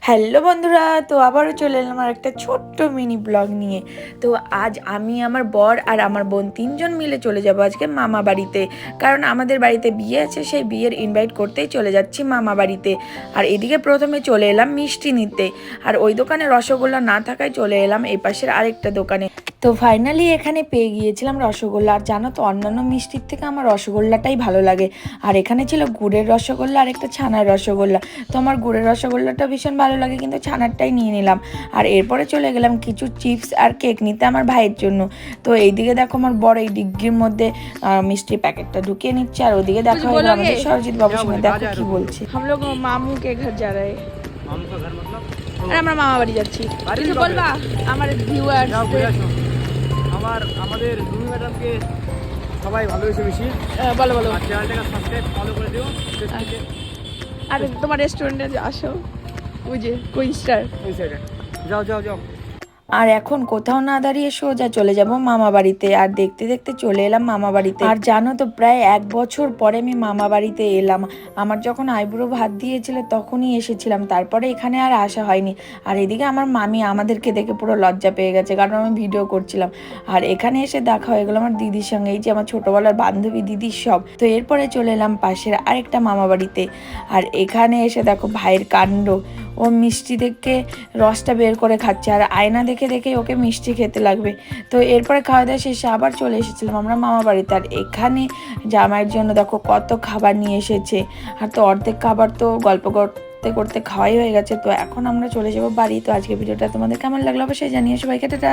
Hello বন্ধুরা, তো আবারও চলে এলাম আমার একটা ছোট্ট মিনি ব্লগ নিয়ে। তো আজ আমি, আমার বর আর আমার বোন তিনজন মিলে চলে যাব আজকে মামা বাড়িতে। কারণ আমাদের বাড়িতে বিয়ে আছে, সেই বিয়ের ইনভাইট করতেই চলে যাচ্ছি মামা বাড়িতে। আর এদিকে প্রথমে চলে এলাম মিষ্টি নিতে, আর ওই দোকানে রসগোল্লা না থাকায় চলে এলাম এই পাশের আরেকটা দোকানে। তো ফাইনালি এখানে পেয়ে গিয়েছিলাম রসগোল্লা। আর জানো তো, অন্যান্য মিষ্টির থেকে আমার রসগোল্লাটাই ভালো লাগে। আর এখানে ছিল গুড়ের রসগোল্লা আর একটা ছানার রসগোল্লা। তো আমার গুড়ের রসগোল্লাটা ভীষণ ভালো লাগে, কিন্তু ছানারটাই নিয়ে নিলাম। আর এরপরে চলে গেলাম কিছু চিপস আর কেক নিতে আমার ভাইয়ের জন্য। তো এইদিকে দেখো আমার বড় এই ডিগ্গির মধ্যে মিষ্টির প্যাকেটটা ঢুকিয়ে নিচ্ছে, আর ওদিকে দেখা হলো আমাদের সরজিৎ বাবুর সঙ্গে। দেখো কি বলছে। हम लोग मामू के घर जा रहे हैं। मामू का घर मतलब আর আমরা মামা বাড়ি যাচ্ছি। কিছু বলবা আমার ভিউয়ার্স? আমাদের রুমি ম্যাডামকে সবাই ভালোবেসে বেশি বলো বলো। আর চ্যানেলটাকে সাবস্ক্রাইব ফলো করে দিও। আর তোমার রেস্টুরেন্টে আসো, ওই যে কুইন স্টার ওই সাইডে যাও যাও যাও। আর এখন কোথাও না দাঁড়িয়ে সোজা চলে যাব মামা বাড়িতে। আর দেখতে দেখতে চলে এলাম মামা বাড়িতে। আর জানো তো, প্রায় 1 বছর পরে আমি মামা বাড়িতে এলাম। আমার যখন আইবুড়ো ভাত দিয়েছিল তখনই এসেছিলাম, তারপরে এখানে আর আসা হয়নি। আর এদিকে আমার মামি আমাদেরকে দেখে পুরো লজ্জা পেয়ে গেছে, কারণ আমি ভিডিও করছিলাম। আর এখানে এসে দেখা হয়ে গেলো আমার দিদির সঙ্গে, এই যে আমার ছোটোবেলার বান্ধবী দিদির সব। তো এরপরে চলে এলাম পাশের আরেকটা মামা বাড়িতে। আর এখানে এসে দেখো ভাইয়ের কাণ্ড, ও মিষ্টি দেখে রসটা বের করে খাচ্ছে, আর আয়না দেখে দেখে ওকে মিষ্টি খেতে লাগবে। তো এরপরে খাওয়া দাওয়া শেষে আবার চলে এসেছিলাম আমরা মামা বাড়িতে। আর এখানে জামাইয়ের জন্য দেখো কত খাবার নিয়ে এসেছে। আর তো অর্ধেক খাবার তো গল্প করতে করতে খাওয়াই হয়ে গেছে। তো এখন আমরা চলে যাবো বাড়ি। তো আজকে ভিডিওটা তোমাদের কেমন লাগলো অবশ্যই জানিয়ে, সবাইকে টাটা।